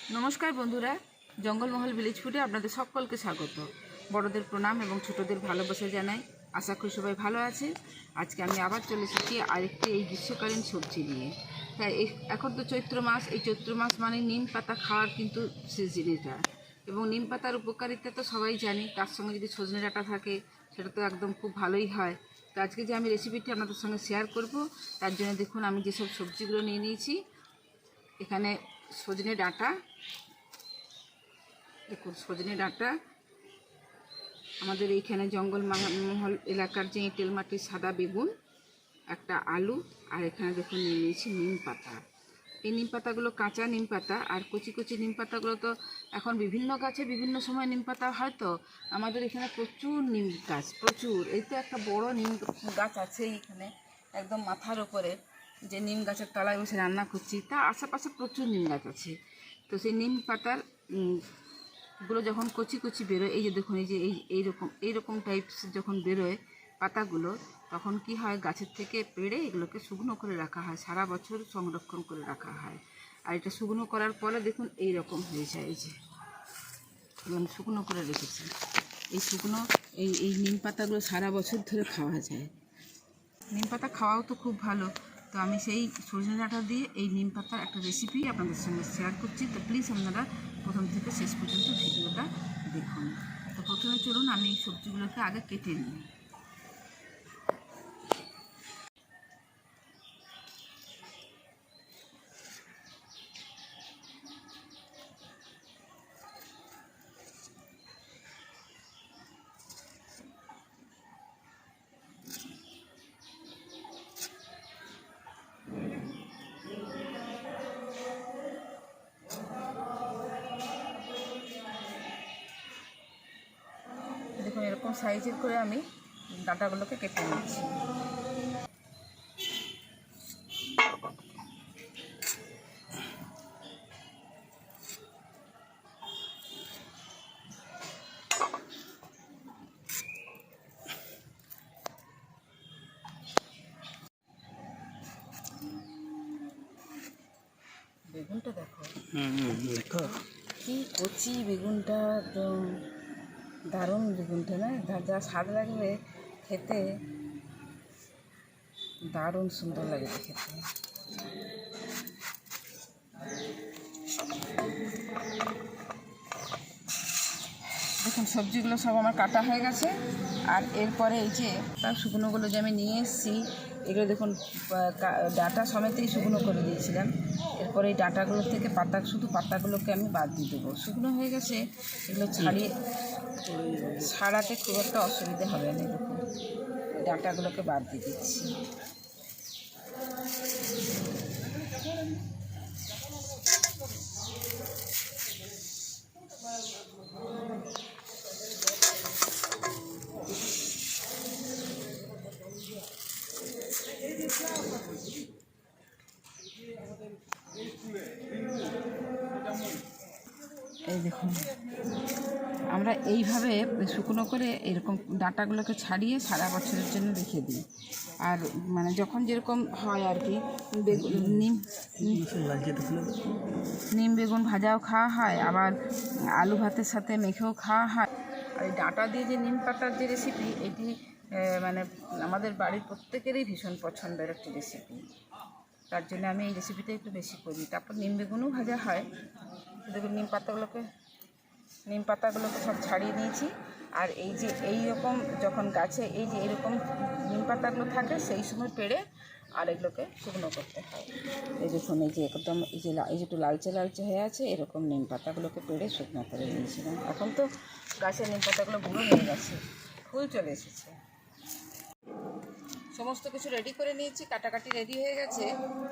नमस्कार बंधुरा जंगलमहल विलेज फुडे आपनादेर सकलके स्वागत। बड़ोदेर प्रणाम एवं छोटोदेर भालोबासा जानाई। आशा करी सबाई भालो आछेन। आजके आमि आबार चले एसेछि आरेकटी एई ग्रीष्मकालीन सब्जी निये। ताई एखन तो चैत्र मास, एई चैत्र मास माने नीम पाता खाওয়ার किन्तु सिजन एटा एबं नीम पातार उपकारिता तो सबाई जानी। तार संगे जोदि सजने डाँटा थाके सेटा तो एकदम खूब भालोई हय। तो आजके जे आमि रेसिपिटी आपनादेर संगे शेयार करब तार जोन्नो देखुन आमि जे सब सब्जिगुलो निये निয়েছি। এখানে সজনে ডাঁটা, দেখুন সজনে ডাঁটা, আমাদের এইখানে জঙ্গলমহল এলাকার যে এঁটেল মাটির সাদা বেগুন, একটা আলু, আর এখানে দেখুন নিয়ে নিয়েছি নিম পাতা। এই নিম পাতাগুলো কাঁচা নিম পাতা, আর কচি কচি নিম পাতাগুলো তো এখন বিভিন্ন গাছে বিভিন্ন সময় নিম পাতা হয়। তো আমাদের এখানে প্রচুর নিম গাছ, প্রচুর। এই তো একটা বড় নিম গাছ আছে এইখানে একদম মাথার ওপরে, যে নিম গাছের তলায় বসে রান্না করছি, তার আশেপাশে প্রচুর নিম গাছ আছে। তো সেই নিম পাতার গুলো যখন কচি কচি বেরোয়, এই যে দেখুন এই যে এইরকম টাইপস যখন বেরোয় পাতাগুলো, তখন কি হয় গাছের থেকে পেড়ে এগুলোকে শুকনো করে রাখা হয়, সারা বছর সংরক্ষণ করে রাখা হয়। আর এটা শুকনো করার পরে দেখুন এই রকম হয়ে যায়। এই যে শুকনো করে রেখেছি, এই শুকনো এই নিম পাতাগুলো সারা বছর ধরে খাওয়া যায়। নিম পাতা খাওয়াও তো খুব ভালো। তো আমি সেই সজনে ডাঁটা দিয়ে এই নিম পাতার একটা রেসিপি আপনাদের সঙ্গে শেয়ার করছি। তো প্লিজ আপনারা প্রথম থেকে শেষ পর্যন্ত ভিডিওটা দেখুন। তো প্রথমে চলুন আমি এই সবজিগুলোকে আগে কেটে নিই। দেখুন এরকম সাইজের করে আমি ডাঁটাগুলোকে কেটে নিচ্ছি। বেগুনটা দেখো, দেখো কি কচি বেগুনটা, একদম দারুণ বেগুনটা না, যা স্বাদ লাগবে খেতে, দারুণ সুন্দর লাগে খেতে। দেখুন সবজিগুলো সব আমার কাটা হয়ে গেছে। আর এরপরে এই যে তার শুকনোগুলো যে আমি নিয়ে এসেছি, এগুলো দেখুন ডাঁটা সমেতেই শুকনো করে দিয়েছিলাম। এরপরে এই ডাঁটাগুলো থেকে শুধু পাতাগুলোকে আমি বাদ দিয়ে দেবো। শুকনো হয়ে গেছে, এগুলো ছাড়াতে খুব একটা অসুবিধে হবে না। দেখুন ডাঁটাগুলোকে বাদ দিয়ে দিচ্ছি। এই দেখুন আমরা এইভাবে শুকনো করে এরকম ডাঁটাগুলোকে ছাড়িয়ে সারা বছরের জন্য রেখে দিই। আর মানে যখন যেরকম হয় আর কি, নিম বেগুন ভাজাও খাওয়া হয়, আবার আলু ভাতের সাথে মেখেও খাওয়া হয়। আর এই ডাঁটা দিয়ে যে নিম পাতার যে রেসিপি, এটি মানে আমাদের বাড়ির প্রত্যেকেরই ভীষণ পছন্দের একটি রেসিপি। তার জন্য আমি এই রেসিপিটা একটু বেশি করি। তারপর নিম বেগুনও ভাজা হয়। দেখুন নিম পাতাগুলোকে সব ছাড়িয়ে নিয়েছি। আর এই যে এইরকম যখন গাছে এই যে এরকম নিম পাতাগুলো থাকে, সেই সময় পেড়ে আর এগুলোকে শুকনো করতে হয়। এই দেখুন এই যে একদম এই যে একটু লালচে লালচে হয়ে আছে, এরকম নিম পাতাগুলোকে পেড়ে শুকনো করে দিয়েছিলাম। এখন তো গাছের নিম পাতাগুলো বুড়ো হয়ে গেছে, ফুল চলে এসেছে। সমস্ত কিছু রেডি করে নিয়েছি, কাটাকাটি রেডি হয়ে গেছে।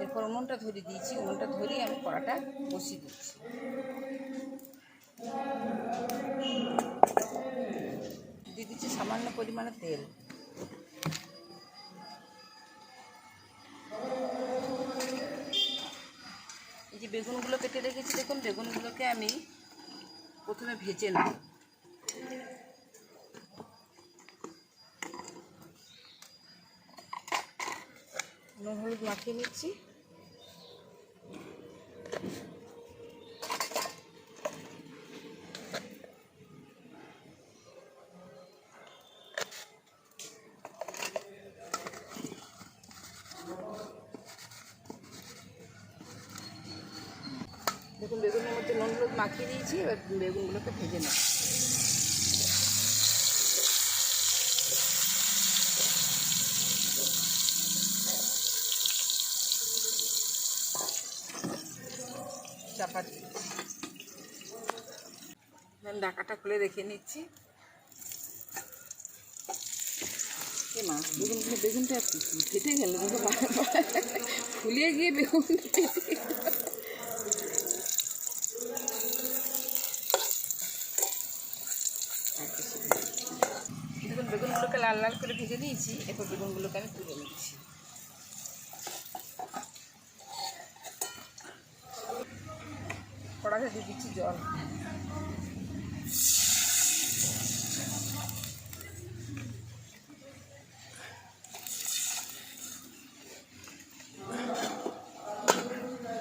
এরপর উনুনটা ধরিয়ে দিয়েছি। উনুনটা ধরিয়ে আমি কড়াটা বসিয়ে দিচ্ছি। দিয়ে দিচ্ছি সামান্য পরিমাণে তেল। এই যে বেগুনগুলো কেটে রেখেছি, দেখুন বেগুনগুলোকে আমি প্রথমে ভেজে নেব। নুন হলুদ মাখিয়ে নিচ্ছি। দেখুন বেগুনের মধ্যে নুন হলুদ মাখিয়ে দিয়েছি, এবার বেগুনগুলোকে ভেজে নেব। চাপা দিয়ে ঢাকাটা খুলে রেখে নিচ্ছি। মা বেগুনটা ফেটে গেল, ফুলিয়ে গিয়ে বেগুন দেখুন বেগুনগুলোকে লাল লাল করে ভেজে দিয়েছি। এরপর বেগুনগুলোকে আমি তুলে নিচ্ছি। কড়াতে দিয়ে দিচ্ছি জল।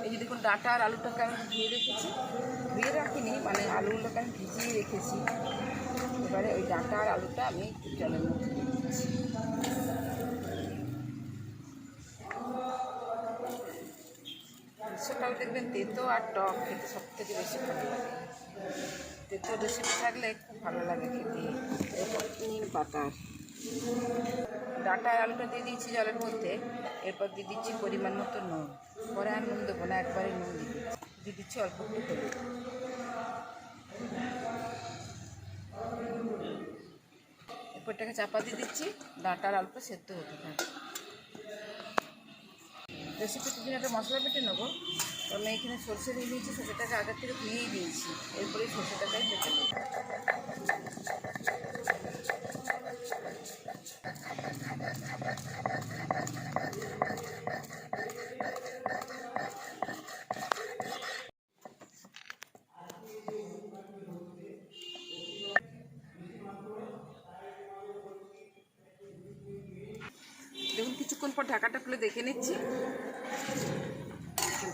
এই যে দেখুন ডাঁটা আর আলুটাকে আমি ধুয়ে রেখেছি, ধুয়ে রাখিনি মানে আলুগুলোকে আমি ভিজিয়ে রেখেছি। এবারে ওই ডাঁটা আর আলুটা আমি জলের মধ্যে দিয়ে দিচ্ছি। সেটাও দেখবেন তেতো আর টক খেতে সব থেকে বেশি ভালো লাগে। তেতো রেসিপি থাকলে খুব ভালো লাগে খেতে। এরপর নিম পাতা, ডাঁটা আর আলুটা দিয়ে দিচ্ছি জলের মধ্যে। এরপর দিয়ে দিচ্ছি পরিমাণ মতো নুন। পরে আর নুন দেবো না, একবারে নুন দিয়ে দিচ্ছি অল্প একটু হলুদ। এরপরটাকে চাপা দিয়ে দিচ্ছি, ডাঁটা আর আলুটা সেদ্ধ হতে থাকে। রেসিপিটির জন্য একটা মশলা বেটে নেবো। তো আমি এখানে সরষে নিয়ে নিয়েছি, সরষেটাকে আগের থেকে ধুয়েই দিয়েছি। এরপরে সরষেটাকে বেটে নেব। দেখুন কিছুক্ষণ পর ঢাকাটা খুলে দেখে নিচ্ছি।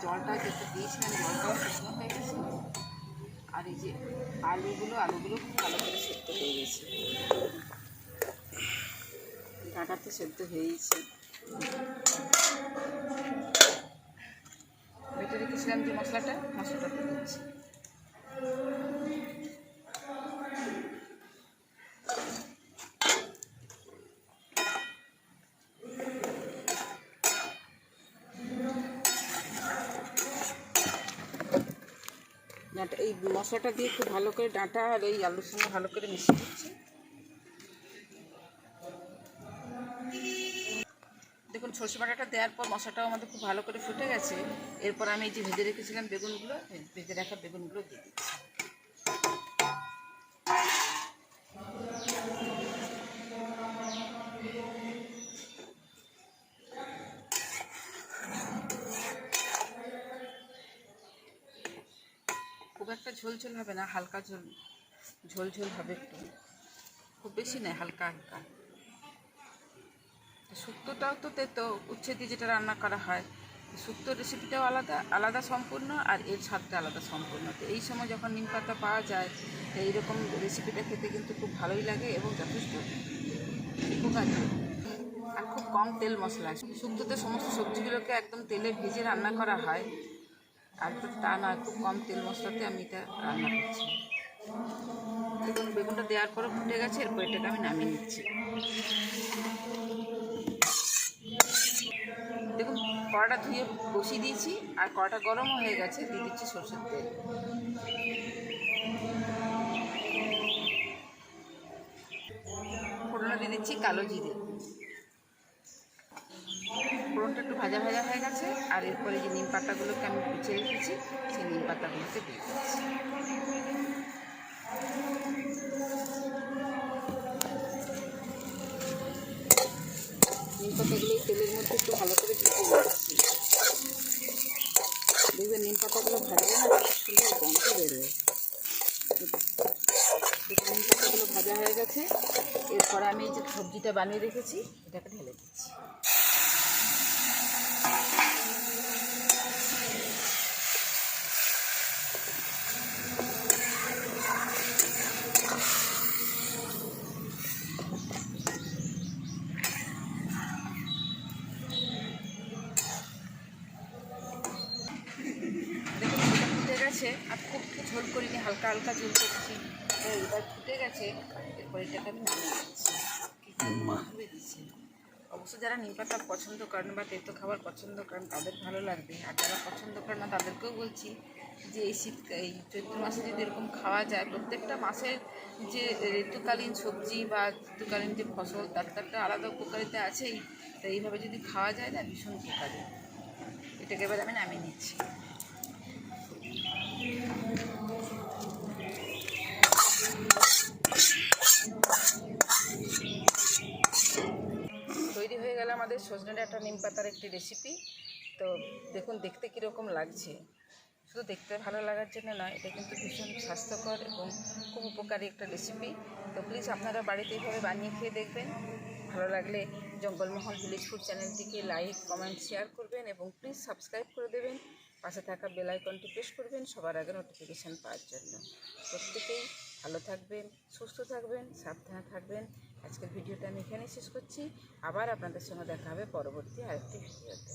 জলটা যেতে দিয়েছিলাম, জলটাও শুকনো হয়ে গেছে। আর এই যে আলুগুলো খুব ভালো করে সেদ্ধ হয়ে গেছে। ডাঁটাতে সেদ্ধ হয়েছে। বেটে রেখেছিলাম যে মশলাটা দিচ্ছি। এই মশলাটা দিয়ে খুব ভালো করে ডাঁটা আর এই আলুর সঙ্গে ভালো করে মিশিয়ে দিচ্ছি। দেখুন সরষে বাটাটা দেওয়ার পর মশলাটাও আমাদের খুব ভালো করে ফুটে গেছে। এরপর আমি এই যে ভেজে রেখেছিলাম বেগুনগুলো, ভেজে রাখা বেগুনগুলো দিয়ে দিচ্ছি। খুব একটা ঝোল ঝোল হবে না, হালকা ঝোল ঝোল হবে একটু, খুব বেশি নয়, হালকা হালকা। শুক্তোটাও তো তেতো, উচ্ছে দিয়ে যেটা রান্না করা হয়, শুক্তো রেসিপিটাও আলাদা সম্পূর্ণ, আর এর স্বাদটা আলাদা সম্পূর্ণ। তো এই সময় যখন নিম পাতা পাওয়া যায়, তো এইরকম রেসিপিটা খেতে কিন্তু খুব ভালোই লাগে এবং যথেষ্ট উপকারী। আর খুব কম তেল মশলা। শুক্তোতে সমস্ত সবজিগুলোকে একদম তেলে ভেজে রান্না করা হয়, আর তো তা নয়, খুব কম তেল মশলাতে আমি এটা রান্না করছি। দেখুন বেগুনটা দেওয়ার পরে ফুটে গেছে। এরপর এটাকে আমি নামিয়ে নিচ্ছি। দেখুন কড়াটা ধুয়ে বসিয়ে দিয়েছি, আর কড়াটা গরমও হয়ে গেছে। দিয়ে দিচ্ছি সরষের তেল। ফোড়নে দিয়ে দিচ্ছি কালো জিরে। ফোড়নটা একটু ভাজা ভাজা হয়ে গেছে। আর এরপরে যে নিম পাতাগুলোকে আমি কুচিয়ে রেখেছি, সেই নিম পাতাগুলোকে দিয়ে দিচ্ছি। নিম পাতাগুলো তেলের মধ্যে একটু ভালো করে ভেজে নিচ্ছি। দেখবেন নিম পাতাগুলো ভাজলে না খুব সুন্দর গন্ধ বেরোয়। নিম পাতাগুলো ভাজা হয়ে গেছে। এরপর আমি এই যে সবজিটা বানিয়ে রেখেছি, এটাকে ঢেলে দিচ্ছি। গেছে, আর খুব ঝোল করিনি, হালকা হালকা ঝোল করছি। তো এবার ফুটে গেছে, এরপর এটাকে আমি নামিয়ে দিচ্ছি। ধুয়ে দিচ্ছি। অবশ্য যারা নিম পাতা পছন্দ করেন বা তেতো খাবার পছন্দ করেন তাদের ভালো লাগবে, আর যারা পছন্দ করেন না তাদেরকেও বলছি যে এই চৈত্র মাসে যদি এরকম খাওয়া যায়, প্রত্যেকটা মাসের যে ঋতুকালীন সবজি বা ঋতুকালীন যে ফসল তার তো একটা আলাদা উপকারিতা আছেই। তো এইভাবে যদি খাওয়া যায় না, ভীষণ উপকারী। এটাকে এবার আমি নামিয়ে নিচ্ছি। তৈরি হয়ে গেল আমাদের সজনে ডাঁটা নিম পাতার একটি রেসিপি। তো দেখুন দেখতে কীরকম লাগছে। শুধু দেখতে ভালো লাগার জন্য নয়, এটা কিন্তু ভীষণ স্বাস্থ্যকর এবং খুব উপকারী একটা রেসিপি। তো প্লিজ আপনারা বাড়িতে এইভাবে বানিয়ে খেয়ে দেখবেন। ভালো লাগলে জঙ্গলমহল ভিলেজ ফুড চ্যানেলটিকে লাইক, কমেন্ট, শেয়ার করবেন এবং প্লিজ সাবস্ক্রাইব করে দেবেন। পাশে থাকা বেল আইকনটি প্রেস করবেন সবার আগে নোটিফিকেশান পাওয়ার জন্য। প্রত্যেকেই ভালো থাকবেন, সুস্থ থাকবেন, সাবধানে থাকবেন। আজকের ভিডিওটা আমি এখানেই শেষ করছি। আবার আপনাদের সঙ্গে দেখা হবে পরবর্তী আরেকটি ভিডিওতে।